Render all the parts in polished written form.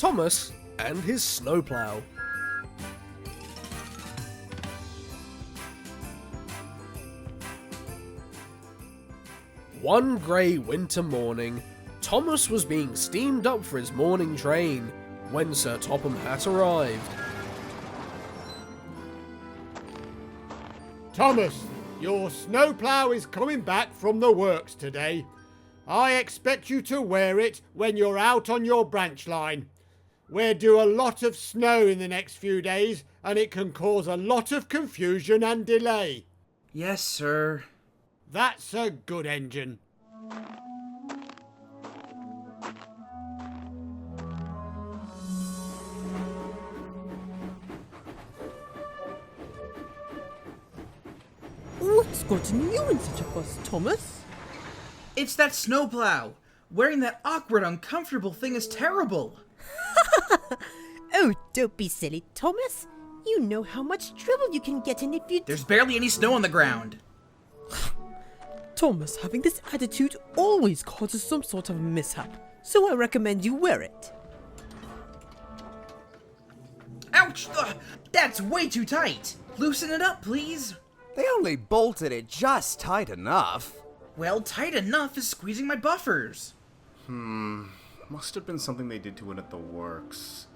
Thomas and his snowplough. One grey winter morning, Thomas was being steamed up for his morning train when Sir Topham Hatt arrived. Thomas, your snowplough is coming back from the works today. I expect you to wear it when you're out on your branch line. We're due a lot of snow in the next few days, and it can cause a lot of confusion and delay. Yes, sir. That's a good engine. What's gotten you in such a fuss, Thomas? It's that snowplough. Wearing that awkward, uncomfortable thing is terrible. Oh, don't be silly, Thomas. You know how much trouble you can get in if you... There's barely any snow on the ground. Thomas, having this attitude always causes some sort of mishap, so I recommend you wear it. Ouch! Ugh, that's way too tight. Loosen it up, please. They only bolted it just tight enough. Well, tight enough is squeezing my buffers. Must have been something they did to it at the works.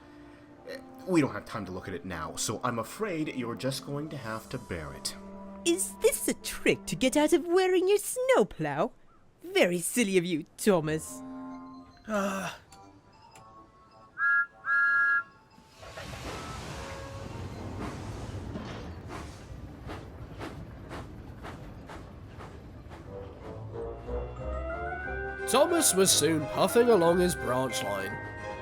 We don't have time to look at it now, so I'm afraid you're just going to have to bear it. Is this a trick to get out of wearing your snowplough? Very silly of you, Thomas. Thomas was soon puffing along his branch line,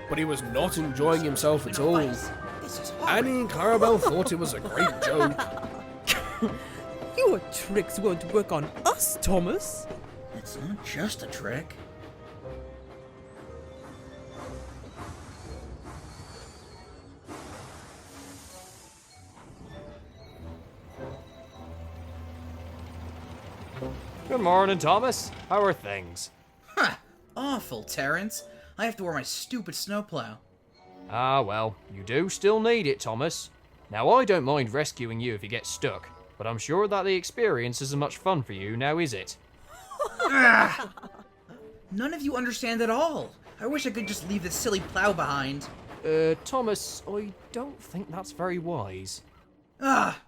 but he was not enjoying himself at all. Annie and Clarabelle thought it was a great joke. Your tricks won't work on us, Thomas. It's not just a trick. Good morning, Thomas. How are things? Huh. Awful, Terrence. I have to wear my stupid snowplow. Ah, well, you do still need it, Thomas. Now, I don't mind rescuing you if you get stuck, but I'm sure that the experience isn't much fun for you, now is it? None of you understand at all. I wish I could just leave this silly plow behind. Thomas, I don't think that's very wise. Ah!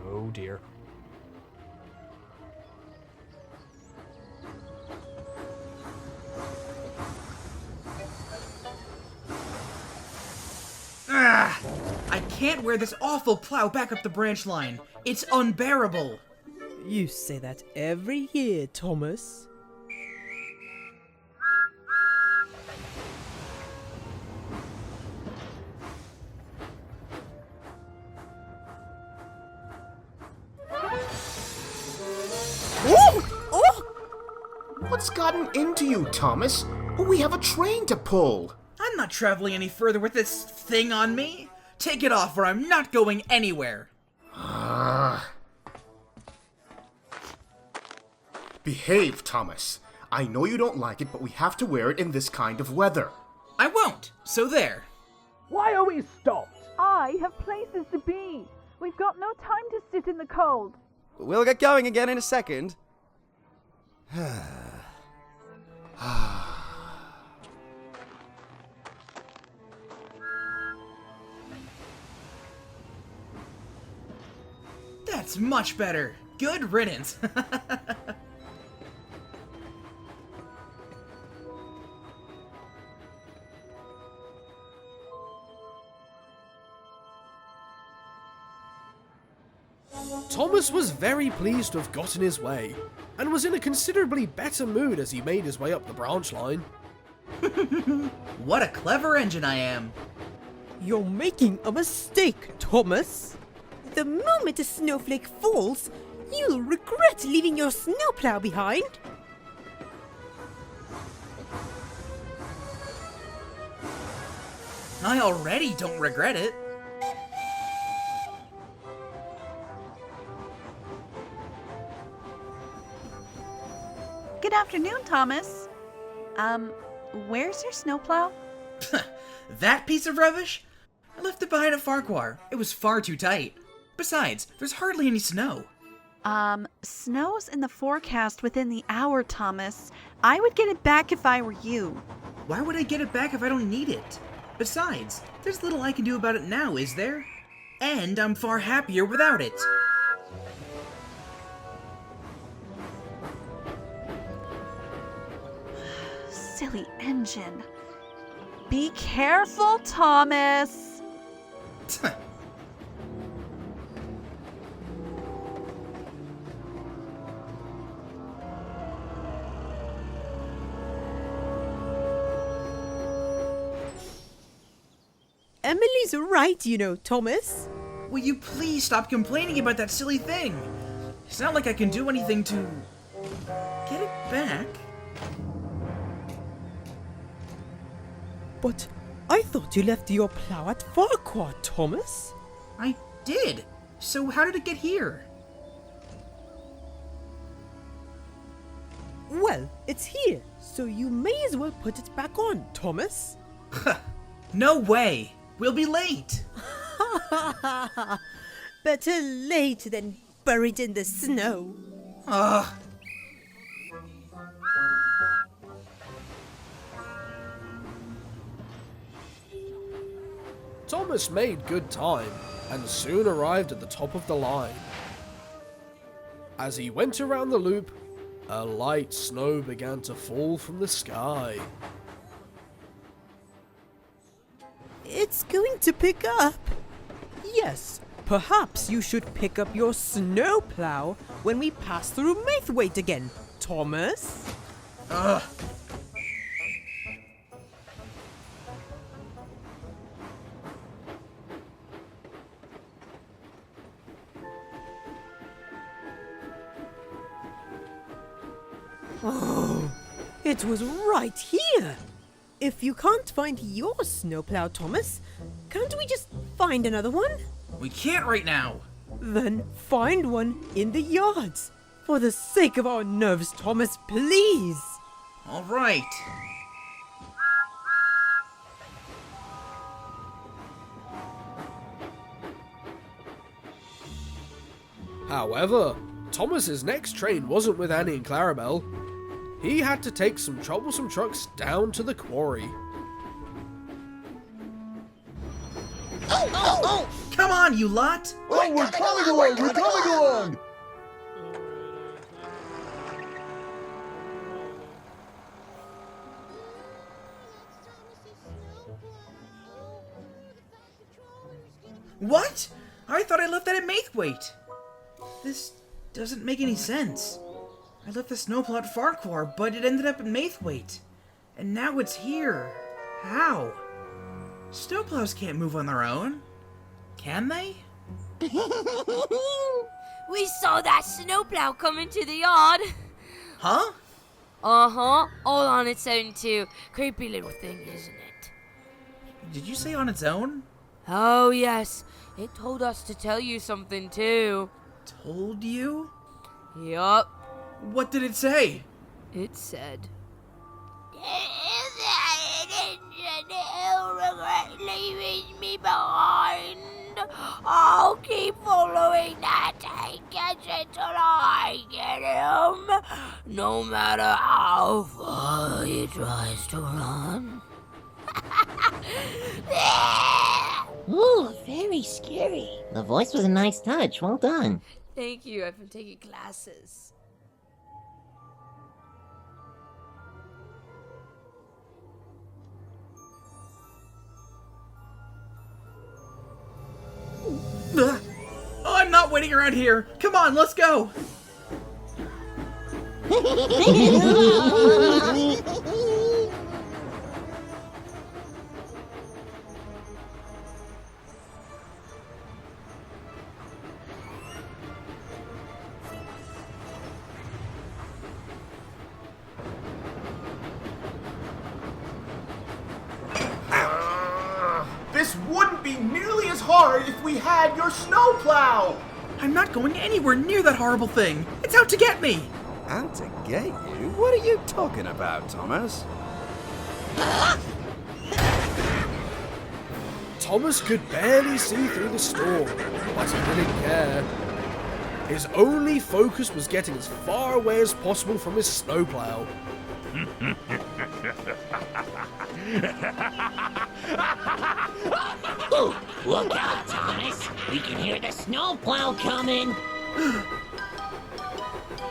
Oh dear. I can't wear this awful plow back up the branch line. It's unbearable. You say that every year, Thomas. What's gotten into you, Thomas? We have a train to pull. I'm not traveling any further with this thing on me. Take it off or I'm not going anywhere. Behave, Thomas. I know you don't like it, but we have to wear it in this kind of weather. I won't, so there. Why are we stopped? I have places to be. We've got no time to sit in the cold. We'll get going again in a second. That's much better. Good riddance. Thomas was very pleased to have gotten his way, and was in a considerably better mood as he made his way up the branch line. What a clever engine I am. You're making a mistake, Thomas. The moment a snowflake falls, you'll regret leaving your snowplow behind. I already don't regret it. Good afternoon, Thomas. Where's your snowplow? That piece of rubbish? I left it behind at Farquhar. It was far too tight. Besides, there's hardly any snow. Snow's in the forecast within the hour, Thomas. I would get it back if I were you. Why would I get it back if I don't need it? Besides, there's little I can do about it now, is there? And I'm far happier without it. Silly engine. Be careful, Thomas. Emily's right, you know, Thomas. Will you please stop complaining about that silly thing? It's not like I can do anything to get it back. But I thought you left your plow at Farquhar, Thomas. I did. So how did it get here? Well, it's here, so you may as well put it back on, Thomas. No way. We'll be late. Better late than buried in the snow. Ugh. Thomas made good time and soon arrived at the top of the line. As he went around the loop, a light snow began to fall from the sky. It's going to pick up. Yes, perhaps you should pick up your snowplow when we pass through Maithwaite again, Thomas. Ugh. Oh, it was right here. If you can't find your snowplow, Thomas, can't we just find another one? We can't right now. Then find one in the yards. For the sake of our nerves, Thomas, please. All right. However, Thomas's next train wasn't with Annie and Clarabelle. He had to take some troublesome trucks down to the quarry. Come on, you lot! Oh, we're coming along! We're coming along! What? I thought I left that at Maithwaite. This doesn't make any sense. I left the snowplow at Farquhar, but it ended up at Maithwaite. And now it's here. How? Snowplows can't move on their own. Can they? We saw that snowplow come into the yard. Huh? Uh-huh. All on its own, too. Creepy little thing, isn't it? Did you say on its own? Oh, yes. It told us to tell you something, too. Told you? Yup. What did it say? It said, "Is that an engine who'll regret leaving me behind? I'll keep following that tank engine till I get him, no matter how far he tries to run." Ooh, very scary. The voice was a nice touch. Well done. Thank you. I've been taking classes. Ugh. I'm not waiting around here. Come on, let's go. This wouldn't be nearly as hard if we had your snowplow! I'm not going anywhere near that horrible thing. It's out to get me. Out to get you? What are you talking about, Thomas? Thomas could barely see through the storm, but he didn't care. His only focus was getting as far away as possible from his snowplow. Ooh, look out, Thomas. We can hear the snowplow coming.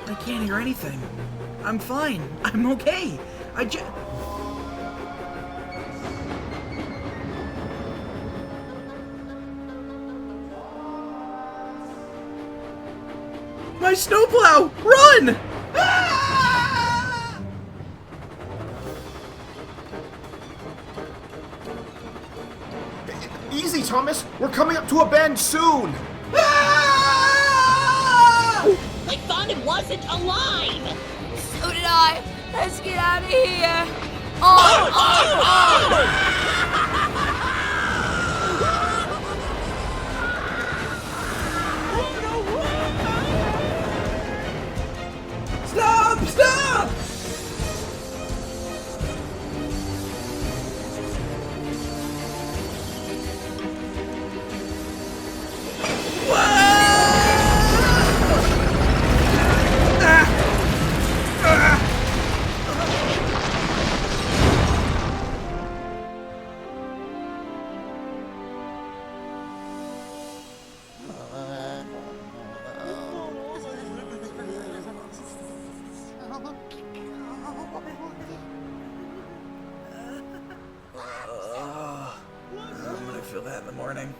I can't hear anything. I'm fine. I'm okay. My snowplow! Run! Ah! Easy, Thomas. We're coming up to a bend soon. Ah! I thought it wasn't alive. So did I. Let's get out of here. Oh! Stop! Stop! I'm gonna feel that in the morning.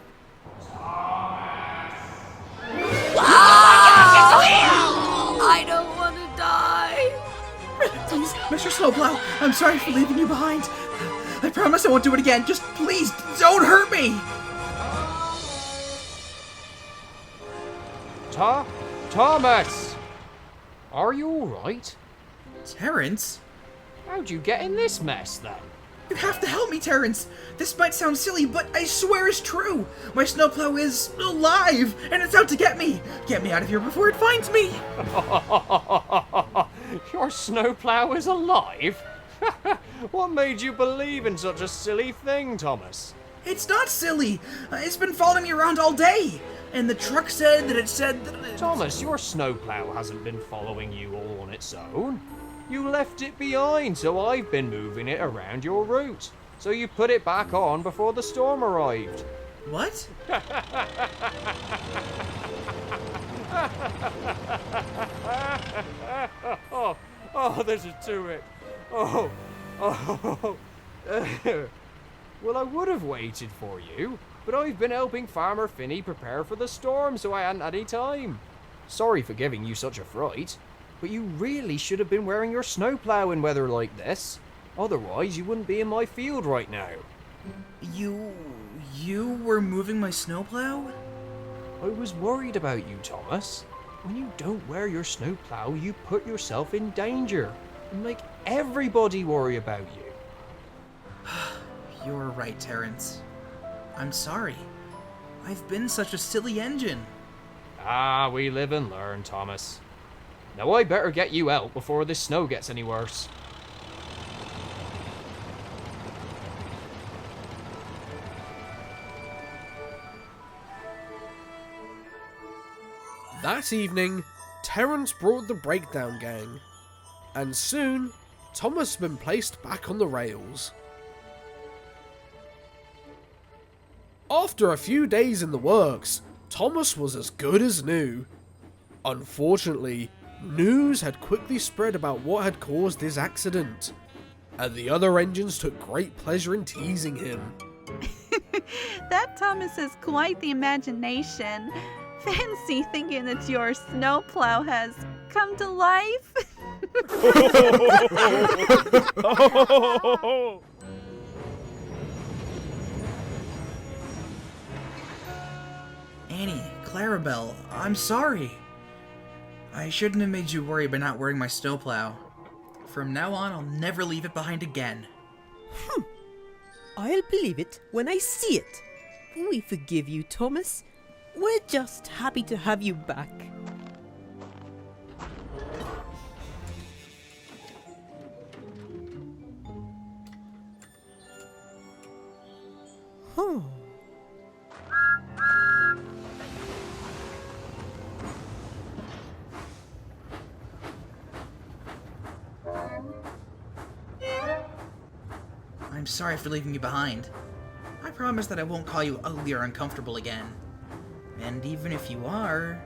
I don't want to die. Please, Mr. Snowplow, I'm sorry for leaving you behind. I promise I won't do it again. Just please, don't hurt me. Thomas! Are you alright? Terrence? How'd you get in this mess, then? You have to help me, Terrence. This might sound silly, but I swear it's true. My snowplow is alive, and it's out to get me. Get me out of here before it finds me. Your snowplow is alive? What made you believe in such a silly thing, Thomas? It's not silly. It's been following me around all day. And the truck said that it said that Thomas, your snowplow hasn't been following you all on its own. You left it behind, so I've been moving it around your route. So you put it back on before the storm arrived. What? Oh, there's a to it. Oh. Well, I would have waited for you, but I've been helping Farmer Finney prepare for the storm, so I hadn't any time. Sorry for giving you such a fright, but you really should have been wearing your snowplow in weather like this. Otherwise, you wouldn't be in my field right now. You were moving my snowplow? I was worried about you, Thomas. When you don't wear your snowplow, you put yourself in danger and make everybody worry about you. You're right, Terrence. I'm sorry. I've been such a silly engine. Ah, we live and learn, Thomas. Now I better get you out before this snow gets any worse. That evening, Terrence brought the breakdown gang, and soon, Thomas had been placed back on the rails. After a few days in the works, Thomas was as good as new. Unfortunately, news had quickly spread about what had caused his accident, and the other engines took great pleasure in teasing him. That Thomas has quite the imagination. Fancy thinking that your snowplow has come to life. Annie, Clarabelle, I'm sorry. I shouldn't have made you worry by not wearing my snowplow. From now on, I'll never leave it behind again. I'll believe it when I see it. We forgive you, Thomas. We're just happy to have you back. Huh. I'm sorry for leaving you behind. I promise that I won't call you ugly or uncomfortable again. And even if you are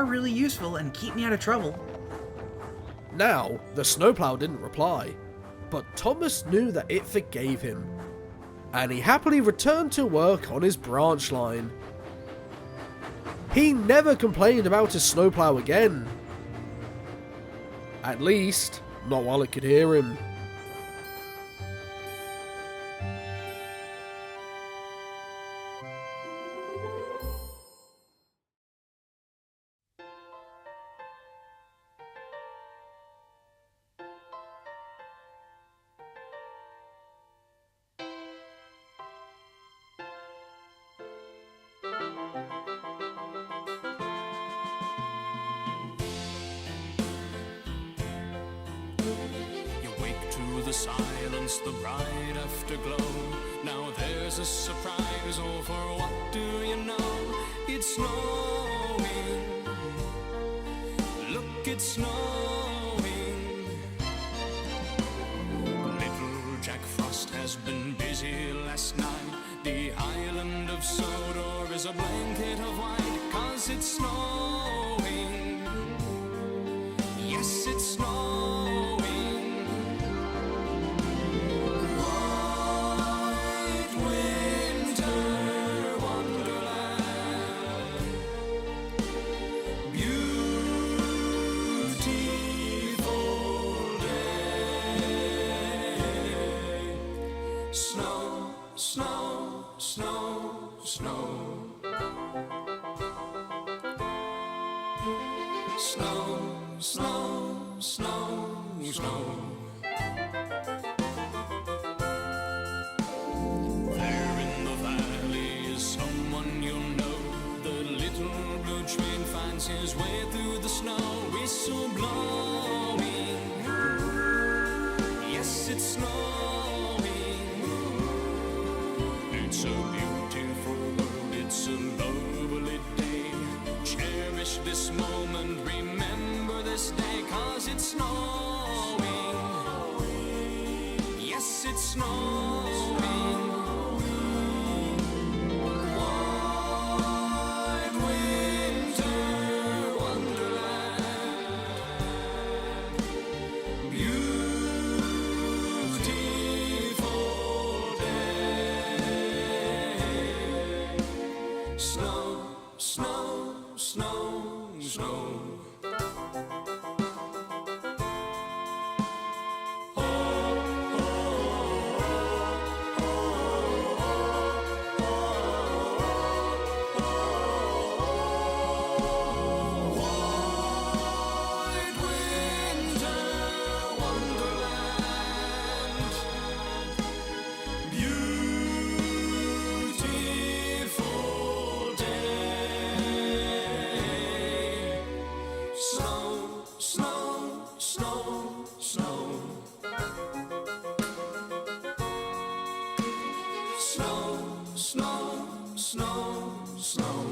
really useful and keep me out of trouble. Now, the snowplow didn't reply, but Thomas knew that it forgave him, and he happily returned to work on his branch line. He never complained about his snowplow again. At least, not while it could hear him. The silence, the bright afterglow. Now there's a surprise, oh, for what do you know? It's snowing. Look, it's snowing. Little Jack Frost has been busy last night. The island of Sodor is a blanket of white, 'cause it's snowing. Yes, it's snowing. Snow, snow, snow. Snow, snow, snow, snow. There in the valley is someone you'll know. The little blue train finds his way through the snow. Whistle blowing. Yes, it's snowing. It's a beautiful world, it's a lovely day. Cherish this moment, remember this day, 'cause it's snowing. Yes, it's snowing. White winter wonderland. Beautiful day. Snow, snow, snow, snow. White winter wonderland. Beautiful day. Snow, snow, snow, snow. Snow, snow, snow, snow.